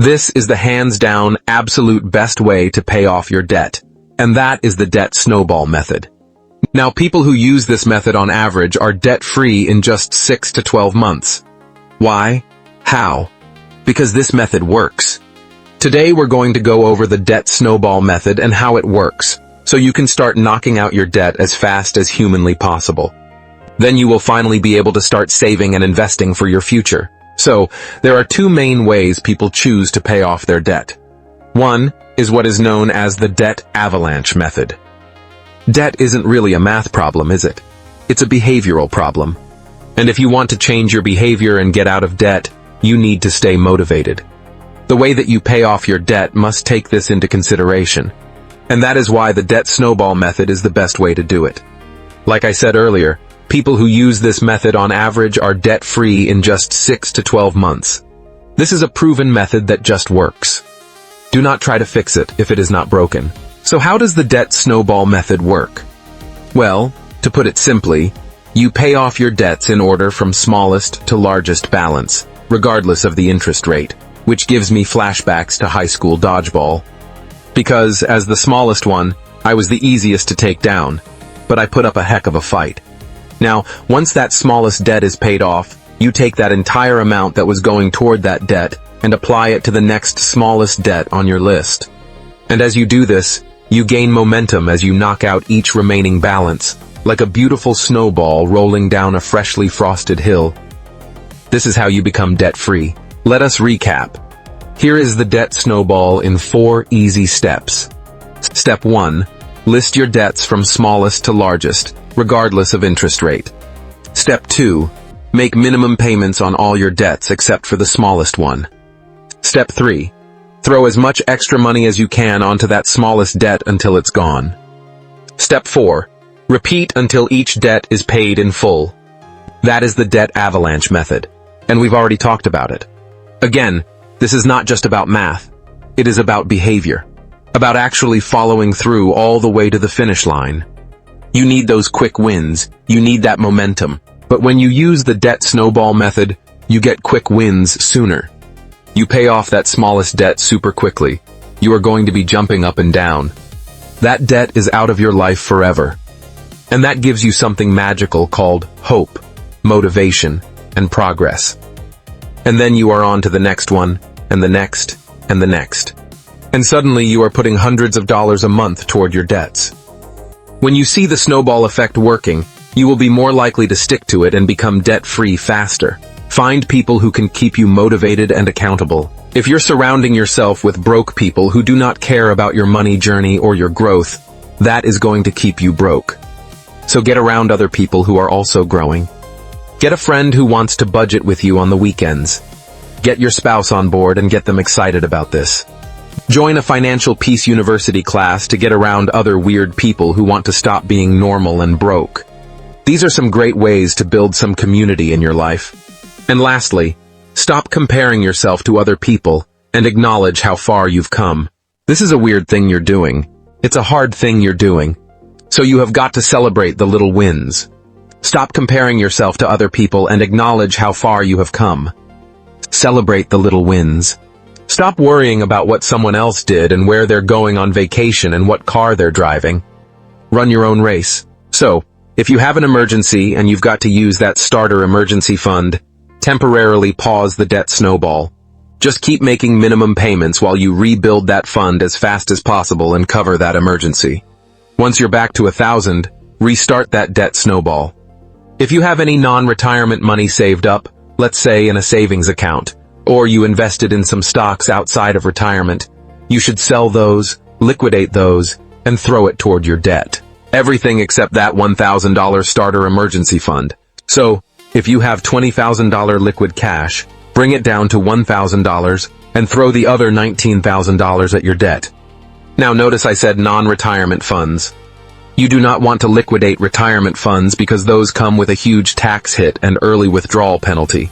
This is the hands-down, absolute best way to pay off your debt, and that is the debt snowball method. Now, people who use this method on average are debt-free in just 6 to 12 months. Why? How? Because this method works. Today we're going to go over the debt snowball method and how it works, so you can start knocking out your debt as fast as humanly possible. Then you will finally be able to start saving and investing for your future. So, there are two main ways people choose to pay off their debt. One is what is known as the debt avalanche method. Debt isn't really a math problem, is it? It's a behavioral problem. And if you want to change your behavior and get out of debt, you need to stay motivated. The way that you pay off your debt must take this into consideration. And that is why the debt snowball method is the best way to do it. Like I said earlier, people who use this method on average are debt-free in just 6 to 12 months. This is a proven method that just works. Do not try to fix it if it is not broken. So how does the debt snowball method work? Well, to put it simply, you pay off your debts in order from smallest to largest balance, regardless of the interest rate, which gives me flashbacks to high school dodgeball. Because, as the smallest one, I was the easiest to take down, but I put up a heck of a fight. Now, once that smallest debt is paid off, you take that entire amount that was going toward that debt and apply it to the next smallest debt on your list. And as you do this, you gain momentum as you knock out each remaining balance, like a beautiful snowball rolling down a freshly frosted hill. This is how you become debt-free. Let us recap. Here is the debt snowball in 4 easy steps. Step 1. List your debts from smallest to largest, regardless of interest rate. Step 2. Make minimum payments on all your debts except for the smallest one. Step 3. Throw as much extra money as you can onto that smallest debt until it's gone. Step 4. Repeat until each debt is paid in full. That is the debt avalanche method, and we've already talked about it. Again, this is not just about math. It is about behavior, about actually following through all the way to the finish line. You need those quick wins, you need that momentum, but when you use the debt snowball method, you get quick wins sooner. You pay off that smallest debt super quickly. You are going to be jumping up and down. That debt is out of your life forever. And that gives you something magical called hope, motivation, and progress. And then you are on to the next one, and the next, and the next. And suddenly you are putting hundreds of dollars a month toward your debts. When you see the snowball effect working, you will be more likely to stick to it and become debt-free faster. Find people who can keep you motivated and accountable. If you're surrounding yourself with broke people who do not care about your money journey or your growth, that is going to keep you broke. So get around other people who are also growing. Get a friend who wants to budget with you on the weekends. Get your spouse on board and get them excited about this. Join a Financial Peace University class to get around other weird people who want to stop being normal and broke. These are some great ways to build some community in your life. And lastly, stop comparing yourself to other people and acknowledge how far you've come. This is a weird thing you're doing. It's a hard thing you're doing. So you have got to celebrate the little wins. Stop comparing yourself to other people and acknowledge how far you have come. Celebrate the little wins. Stop worrying about what someone else did and where they're going on vacation and what car they're driving. Run your own race. So, if you have an emergency and you've got to use that starter emergency fund, temporarily pause the debt snowball. Just keep making minimum payments while you rebuild that fund as fast as possible and cover that emergency. Once you're back to 1,000, restart that debt snowball. If you have any non-retirement money saved up, let's say in a savings account, or you invested in some stocks outside of retirement, you should sell those, liquidate those, and throw it toward your debt. Everything except that $1,000 starter emergency fund. So, if you have $20,000 liquid cash, bring it down to $1,000 and throw the other $19,000 at your debt. Now notice I said non-retirement funds. You do not want to liquidate retirement funds because those come with a huge tax hit and early withdrawal penalty.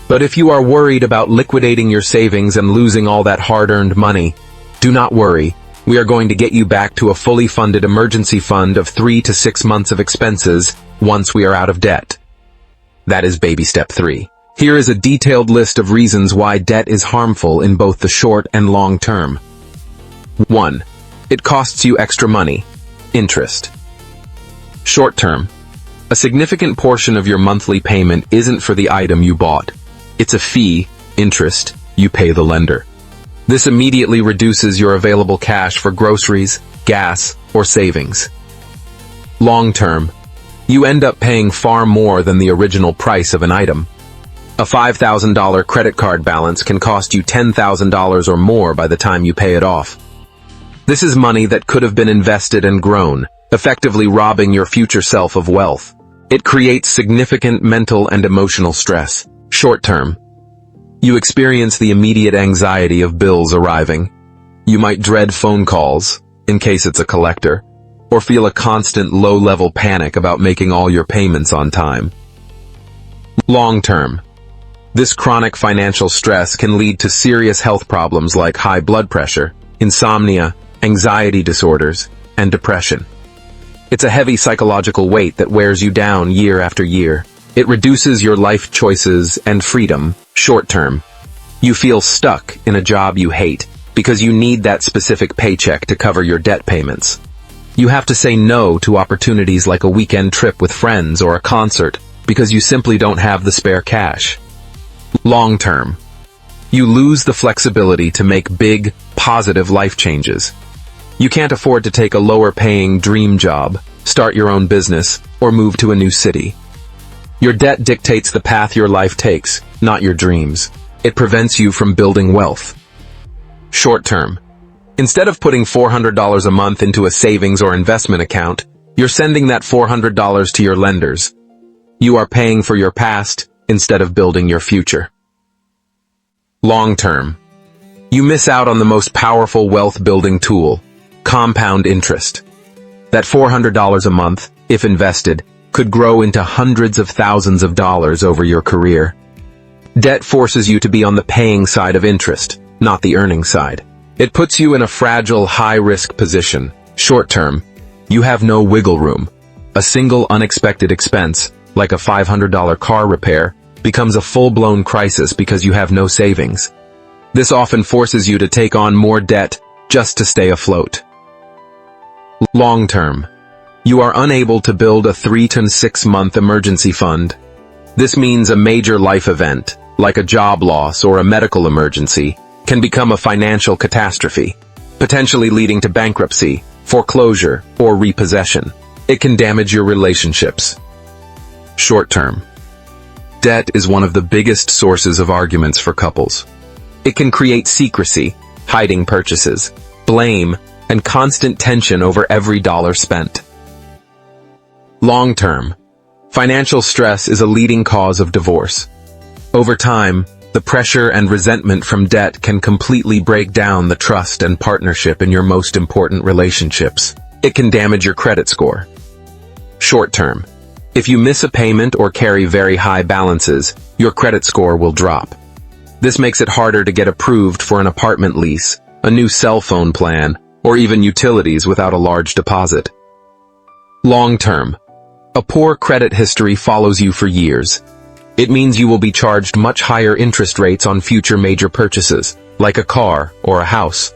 But if you are worried about liquidating your savings and losing all that hard-earned money, do not worry. We are going to get you back to a fully funded emergency fund of 3 to 6 months of expenses once we are out of debt. That is baby step 3. Here is a detailed list of reasons why debt is harmful in both the short and long term. 1. It costs you extra money. Interest. Short term. A significant portion of your monthly payment isn't for the item you bought. It's a fee, interest, you pay the lender. This immediately reduces your available cash for groceries, gas, or savings. Long term. You end up paying far more than the original price of an item. A $5,000 credit card balance can cost you $10,000 or more by the time you pay it off. This is money that could have been invested and grown, effectively robbing your future self of wealth. It creates significant mental and emotional stress. Short term. You experience the immediate anxiety of bills arriving. You might dread phone calls, in case it's a collector, or feel a constant low-level panic about making all your payments on time. Long term. This chronic financial stress can lead to serious health problems like high blood pressure, insomnia, anxiety disorders, and depression. It's a heavy psychological weight that wears you down year after year. It reduces your life choices and freedom. Short term. You feel stuck in a job you hate because you need that specific paycheck to cover your debt payments. You have to say no to opportunities like a weekend trip with friends or a concert because you simply don't have the spare cash. Long term. You lose the flexibility to make big, positive life changes. You can't afford to take a lower-paying dream job, start your own business, or move to a new city. Your debt dictates the path your life takes, not your dreams. It prevents you from building wealth. Short term. Instead of putting $400 a month into a savings or investment account, you're sending that $400 to your lenders. You are paying for your past instead of building your future. Long term. You miss out on the most powerful wealth-building tool, compound interest. That $400 a month, if invested, could grow into hundreds of thousands of dollars over your career. Debt forces you to be on the paying side of interest, not the earning side. It puts you in a fragile, high-risk position. Short term. You have no wiggle room. A single unexpected expense, like a $500 car repair, becomes a full-blown crisis because you have no savings. This often forces you to take on more debt just to stay afloat. Long term. You are unable to build a 3 to 6 month emergency fund. This means a major life event, like a job loss or a medical emergency, can become a financial catastrophe, potentially leading to bankruptcy, foreclosure, or repossession. It can damage your relationships. Short term. Debt is one of the biggest sources of arguments for couples. It can create secrecy, hiding purchases, blame, and constant tension over every dollar spent. Long term. Financial stress is a leading cause of divorce. Over time, the pressure and resentment from debt can completely break down the trust and partnership in your most important relationships. It can damage your credit score. Short term. If you miss a payment or carry very high balances, your credit score will drop. This makes it harder to get approved for an apartment lease, a new cell phone plan, or even utilities without a large deposit. Long term. A poor credit history follows you for years. It means you will be charged much higher interest rates on future major purchases, like a car or a house.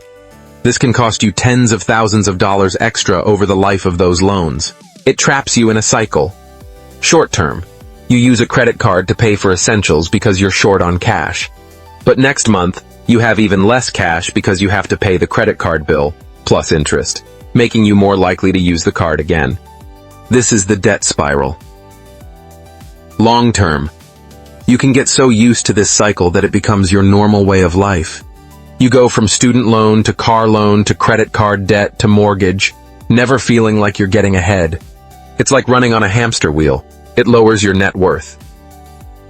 This can cost you tens of thousands of dollars extra over the life of those loans. It traps you in a cycle. Short term. You use a credit card to pay for essentials because you're short on cash. But next month, you have even less cash because you have to pay the credit card bill, plus interest, making you more likely to use the card again. This is the debt spiral. Long term. You can get so used to this cycle that it becomes your normal way of life. You go from student loan to car loan to credit card debt to mortgage, never feeling like you're getting ahead. It's like running on a hamster wheel. It lowers your net worth.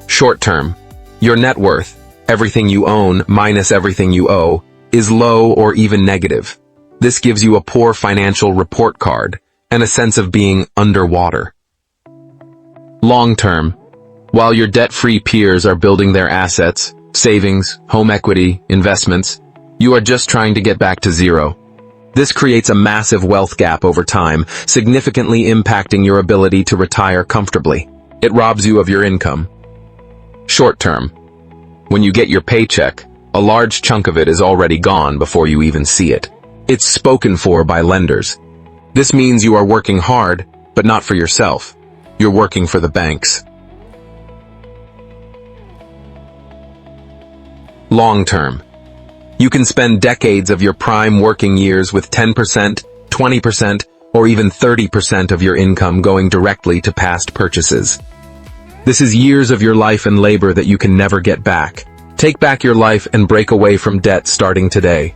Short term. Your net worth, everything you own minus everything you owe, is low or even negative. This gives you a poor financial report card and a sense of being underwater. Long term. While your debt-free peers are building their assets, savings, home equity, investments, you are just trying to get back to zero. This creates a massive wealth gap over time, significantly impacting your ability to retire comfortably. It robs you of your income. Short term. When you get your paycheck, a large chunk of it is already gone before you even see it. It's spoken for by lenders. This means you are working hard, but not for yourself. You're working for the banks. Long term. You can spend decades of your prime working years with 10%, 20%, or even 30% of your income going directly to past purchases. This is years of your life and labor that you can never get back. Take back your life and break away from debt starting today.